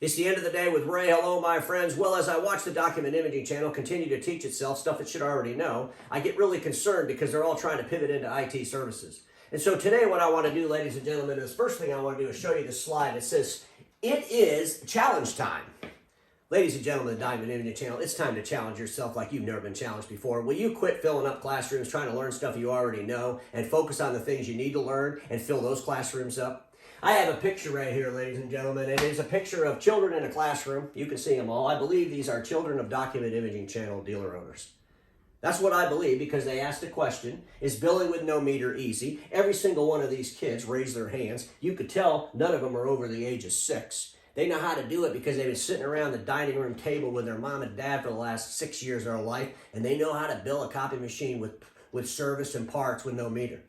It's the end of the day with Ray. Hello, my friends. Well, as I watch the document imaging channel continue to teach itself stuff it should already know, I get really concerned because they're all trying to pivot into IT services. And so today what I want to do, ladies and gentlemen, is first thing I want to do is show you this slide. It says, it is challenge time. Ladies and gentlemen of the Document Imaging channel, it's time to challenge yourself like you've never been challenged before. Will you quit filling up classrooms trying to learn stuff you already know and focus on the things you need to learn and fill those classrooms up? I have a picture right here, ladies and gentlemen. It is a picture of children in a classroom. You can see them all. I believe these are children of Document Imaging channel dealer owners. That's what I believe because they asked a question, is billing with no meter easy? Every single one of these kids raised their hands. You could tell none of them are over the age of 6. They know how to do it because they've been sitting around the dining room table with their mom and dad for the last 6 years of their life, and they know how to bill a copy machine with service and parts with no meter.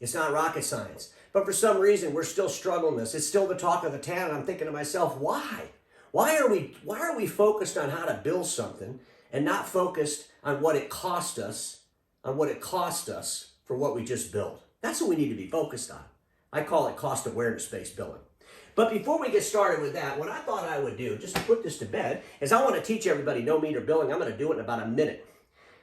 It's not rocket science. But for some reason, we're still struggling this. It's still the talk of the town. I'm thinking to myself, why? Why are we focused on how to build something and not focused on what it cost us, for what we just built? That's what we need to be focused on. I call it cost awareness-based billing. But before we get started with that, what I thought I would do, just to put this to bed, is I want to teach everybody no meter billing. I'm going to do it in about a minute.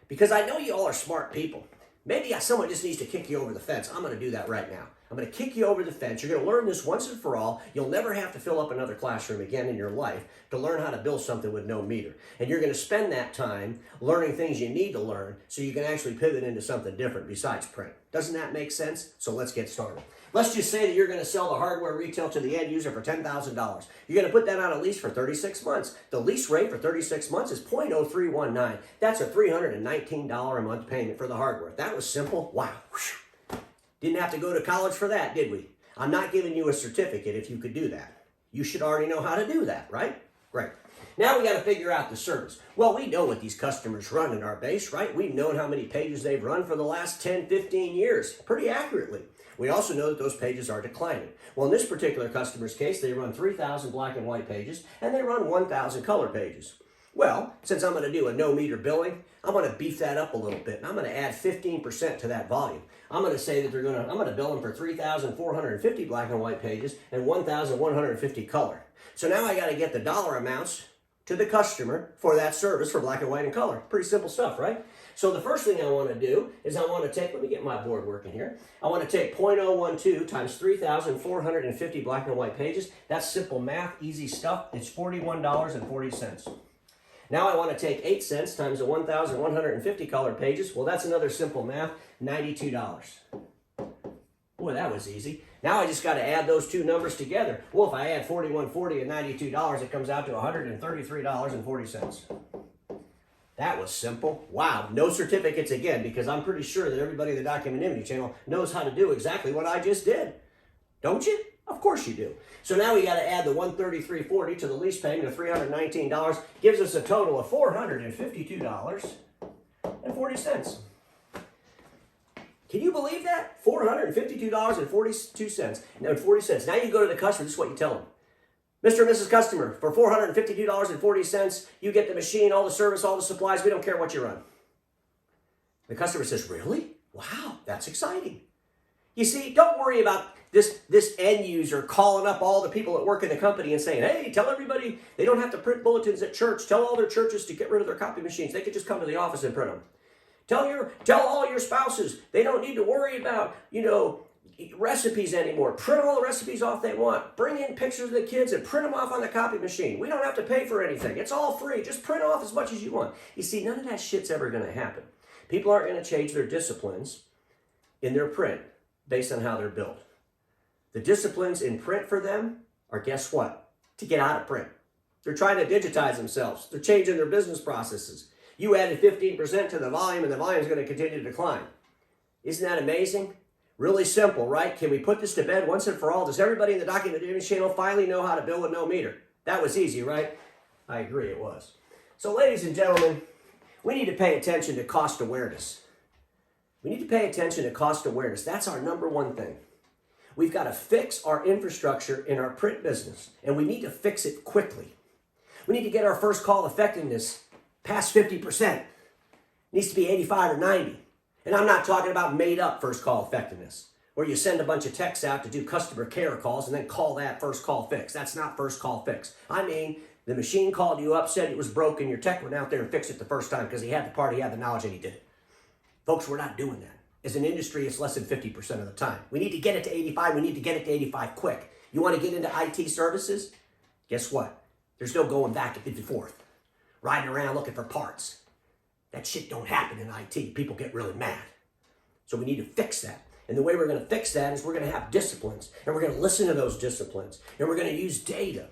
Because I know you all are smart people. Maybe someone just needs to kick you over the fence. I'm going to do that right now. I'm going to kick you over the fence. You're going to learn this once and for all. You'll never have to fill up another classroom again in your life to learn how to build something with no meter. And you're going to spend that time learning things you need to learn so you can actually pivot into something different besides print. Doesn't that make sense? So let's get started. Let's just say that you're going to sell the hardware retail to the end user for $10,000. You're going to put that on a lease for 36 months. The lease rate for 36 months is 0.0319. That's a $319 a month payment for the hardware. That was simple. Wow. Didn't have to go to college for that, did we? I'm not giving you a certificate if you could do that. You should already know how to do that, right? Great. Now we got to figure out the service. Well, we know what these customers run in our base, right? We've known how many pages they've run for the last 10, 15 years, pretty accurately. We also know that those pages are declining. Well, in this particular customer's case, they run 3,000 black and white pages, and they run 1,000 color pages. Well, since I'm going to do a no meter billing, I'm going to beef that up a little bit, and I'm going to add 15% to that volume. I'm going to say that I'm going to bill them for 3,450 black and white pages and 1,150 color. So now I got to get the dollar amounts to the customer for that service for black and white and color. Pretty simple stuff, right? So the first thing I want to do is I want to take, let me get my board working here. I want to take 0.012 times 3,450 black and white pages. That's simple math, easy stuff. It's $41.40. Now I want to take 8 cents times the 1,150 color pages. Well, that's another simple math, $92. Boy, that was easy. Now I just got to add those two numbers together. Well, if I add $41.40 and $92, it comes out to $133.40. That was simple. Wow, no certificates again, because I'm pretty sure that everybody in the Document Imaging channel knows how to do exactly what I just did. Don't you? Of course you do. So now we got to add the $133.40 to the lease payment of $319. Gives us a total of $452.40. Can you believe that? $452.42. Now, 40 cents. Now you go to the customer. This is what you tell them. Mr. and Mrs. Customer, for $452.40, you get the machine, all the service, all the supplies. We don't care what you run. The customer says, really? Wow, that's exciting. You see, don't worry about this end user calling up all the people that work in the company and saying, hey, tell everybody they don't have to print bulletins at church. Tell all their churches to get rid of their copy machines. They could just come to the office and print them. Tell all your spouses they don't need to worry about, recipes anymore. Print all the recipes off they want. Bring in pictures of the kids and print them off on the copy machine. We don't have to pay for anything. It's all free. Just print off as much as you want. You see, none of that shit's ever going to happen. People aren't going to change their disciplines in their print based on how they're built. The disciplines in print for them are, guess what? To get out of print. They're trying to digitize themselves. They're changing their business processes. You added 15% to the volume, and the volume is going to continue to decline. Isn't that amazing? Really simple, right? Can we put this to bed once and for all? Does everybody in the Document Imaging channel finally know how to bill with no meter? That was easy, right? I agree, it was. So, ladies and gentlemen, we need to pay attention to cost awareness. We need to pay attention to cost awareness. That's our number one thing. We've got to fix our infrastructure in our print business, and we need to fix it quickly. We need to get our first call effectiveness past 50%. It needs to be 85 or 90. And I'm not talking about made up first call effectiveness. where you send a bunch of techs out to do customer care calls and then call that first call fix. That's not first call fix. I mean, the machine called you up, said it was broken, your tech went out there and fixed it the first time because he had the part, he had the knowledge, and he did it. Folks, we're not doing that. As an industry, it's less than 50% of the time. We need to get it to 85. We need to get it to 85 quick. You want to get into IT services? Guess what? There's no going back at 54th, riding around looking for parts. That shit don't happen in IT. People get really mad. So we need to fix that. And the way we're going to fix that is we're going to have disciplines, and we're going to listen to those disciplines, and we're going to use data.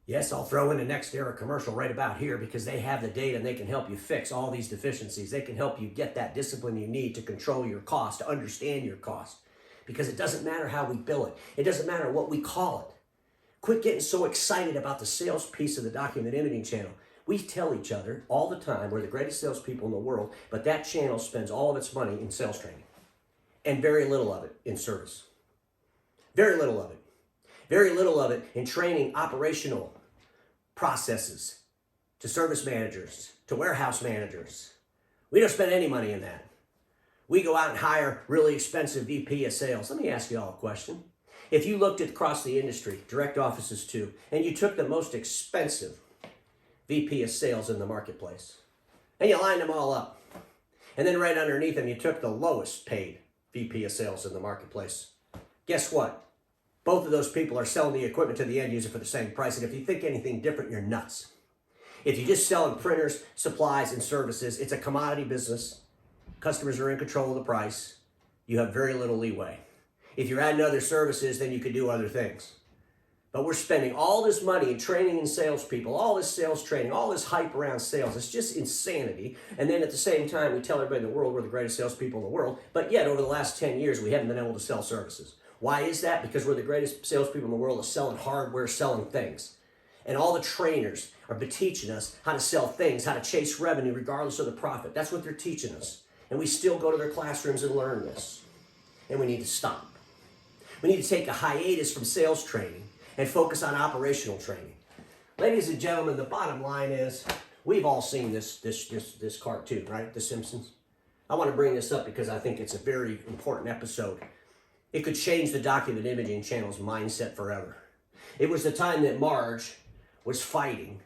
Yes, I'll throw in a Next Era commercial right about here because they have the data and they can help you fix all these deficiencies. They can help you get that discipline you need to control your cost, to understand your cost. Because it doesn't matter how we bill it. It doesn't matter what we call it. Quit getting so excited about the sales piece of the document imaging channel. We tell each other all the time we're the greatest salespeople in the world, but that channel spends all of its money in sales training and very little of it in service. Very little of it. Very little of it in training operational processes to service managers, to warehouse managers. We don't spend any money in that. We go out and hire really expensive VP of sales. Let me ask you all a question. If you looked at across the industry, direct offices too, and you took the most expensive VP of sales in the marketplace, and you lined them all up, and then right underneath them you took the lowest paid VP of sales in the marketplace, guess what? Both of those people are selling the equipment to the end user for the same price, and if you think anything different, you're nuts. If you're just selling printers, supplies, and services, it's a commodity business. Customers are in control of the price. You have very little leeway. If you're adding other services, then you can do other things. But we're spending all this money in training and salespeople, all this sales training, all this hype around sales. It's just insanity. And then at the same time, we tell everybody in the world we're the greatest salespeople in the world. But yet, over the last 10 years, we haven't been able to sell services. Why is that? Because we're the greatest salespeople in the world at selling hardware, selling things. And all the trainers are teaching us how to sell things, how to chase revenue regardless of the profit. That's what they're teaching us. And we still go to their classrooms and learn this. And we need to stop. We need to take a hiatus from sales training and focus on operational training. Ladies and gentlemen, the bottom line is, we've all seen this cartoon, right? The Simpsons. I want to bring this up because I think it's a very important episode. It could change the document imaging channel's mindset forever. It was the time that Marge was fighting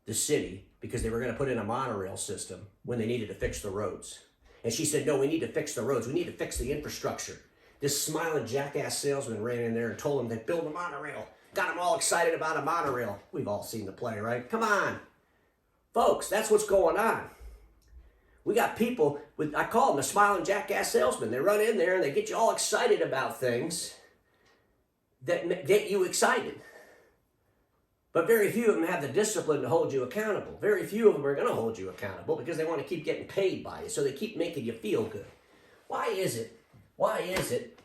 the city because they were going to put in a monorail system when they needed to fix the roads. And she said, no, we need to fix the roads. We need to fix the infrastructure. This smiling jackass salesman ran in there and told them they'd build a monorail. Got them all excited about a monorail. We've all seen the play, right? Come on. Folks, that's what's going on. We got people with, I call them the smiling jackass salesman. They run in there and they get you all excited about things that get you excited. But very few of them have the discipline to hold you accountable. Very few of them are going to hold you accountable because they want to keep getting paid by you. So they keep making you feel good. Why is it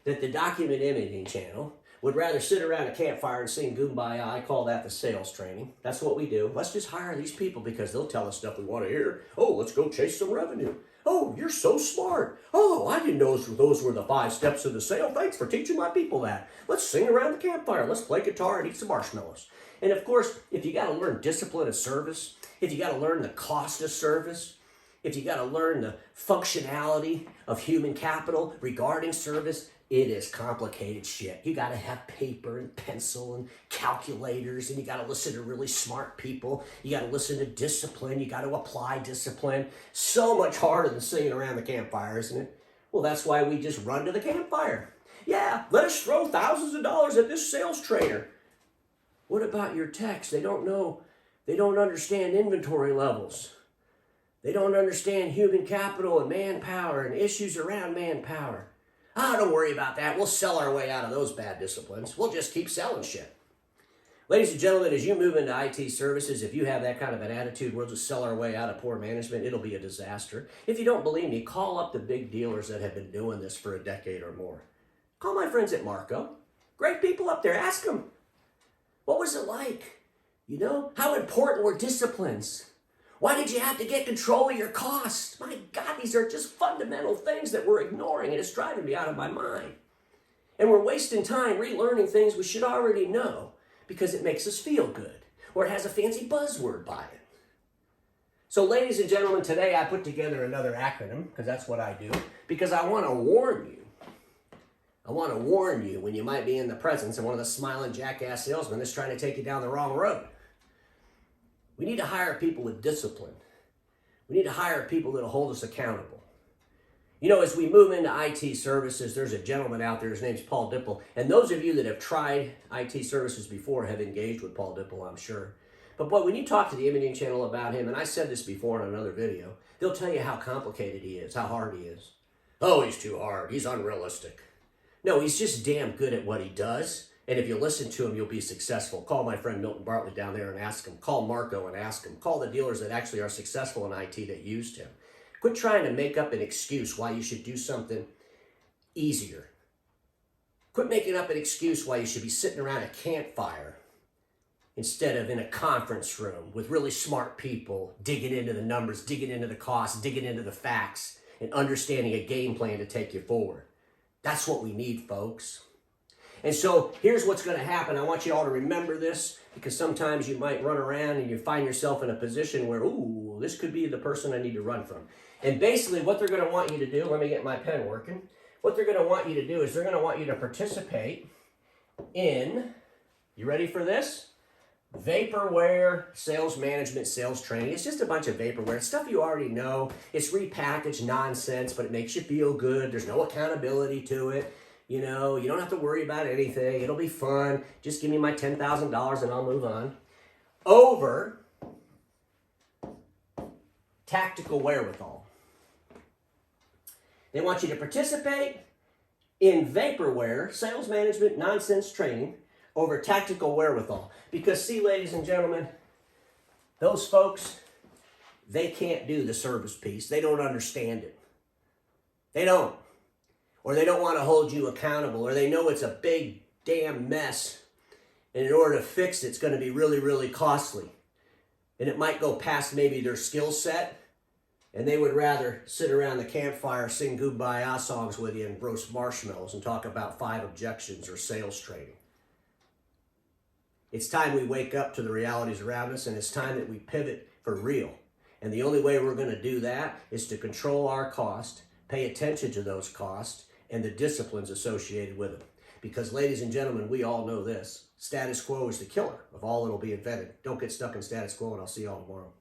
that the document imaging channel would rather sit around a campfire and sing Kumbaya? I call that the sales training. That's what we do. Let's just hire these people because they'll tell us stuff we want to hear. Oh, let's go chase some revenue. Oh, you're so smart. Oh, I didn't know those were the 5 steps of the sale. Thanks for teaching my people that. Let's sing around the campfire. Let's play guitar and eat some marshmallows. And of course, if you got to learn discipline of service, if you got to learn the cost of service, if you got to learn the functionality of human capital regarding service, it is complicated shit. You got to have paper and pencil and calculators, and you got to listen to really smart people. You got to listen to discipline. You got to apply discipline. So much harder than singing around the campfire, isn't it? Well, that's why we just run to the campfire. Yeah, let us throw thousands of dollars at this sales trainer. What about your techs? They don't know. They don't understand inventory levels. They don't understand human capital and manpower and issues around manpower. Don't worry about that. We'll sell our way out of those bad disciplines. We'll just keep selling shit. Ladies and gentlemen, as you move into IT services, if you have that kind of an attitude, we'll just sell our way out of poor management, it'll be a disaster. If you don't believe me, call up the big dealers that have been doing this for a decade or more. Call my friends at Marco. Great people up there. Ask them, what was it like? You know, how important were disciplines? Why did you have to get control of your costs? My God, these are just fundamental things that we're ignoring, and it's driving me out of my mind. And we're wasting time relearning things we should already know because it makes us feel good, or it has a fancy buzzword by it. So ladies and gentlemen, today I put together another acronym, because that's what I do, because I want to warn you I want to warn you when you might be in the presence of one of the smiling jackass salesmen that's trying to take you down the wrong road. We need to hire people with discipline. We need to hire people that'll hold us accountable. You know, as we move into IT services, there's a gentleman out there, his name's Paul Dipple, and those of you that have tried IT services before have engaged with Paul Dipple, I'm sure. But boy, when you talk to the imaging channel about him, and I said this before in another video, they'll tell you how complicated he is, how hard he is. Oh, he's too hard, he's unrealistic. No, he's just damn good at what he does. And if you listen to him, you'll be successful. Call my friend Milton Bartley down there and ask him. Call Marco and ask him. Call the dealers that actually are successful in IT that used him. Quit trying to make up an excuse why you should do something easier. Quit making up an excuse why you should be sitting around a campfire instead of in a conference room with really smart people digging into the numbers, digging into the costs, digging into the facts, and understanding a game plan to take you forward. That's what we need, folks. And so here's what's going to happen. I want you all to remember this, because sometimes you might run around and you find yourself in a position where, ooh, this could be the person I need to run from. And basically what they're going to want you to do, let me get my pen working. What they're going to want you to do is they're going to want you to participate in, you ready for this? Vaporware sales management, sales training. It's just a bunch of vaporware. It's stuff you already know. It's repackaged nonsense, but it makes you feel good. There's no accountability to it. You know, you don't have to worry about anything. It'll be fun. Just give me my $10,000 and I'll move on. Over tactical wherewithal. They want you to participate in vaporware, sales management, nonsense training over tactical wherewithal. Because see, ladies and gentlemen, those folks, they can't do the service piece. They don't understand it. They don't. Or they don't want to hold you accountable, or they know it's a big damn mess, and in order to fix it, it's going to be really, really costly. And it might go past maybe their skill set, and they would rather sit around the campfire, sing Kumbaya songs with you, and roast marshmallows and talk about 5 objections or sales training. It's time we wake up to the realities around us, and it's time that we pivot for real. And the only way we're going to do that is to control our cost, pay attention to those costs, and the disciplines associated with them. Because, ladies and gentlemen, we all know this. Status quo is the killer of all that'll be invented. Don't get stuck in status quo, and I'll see you all tomorrow.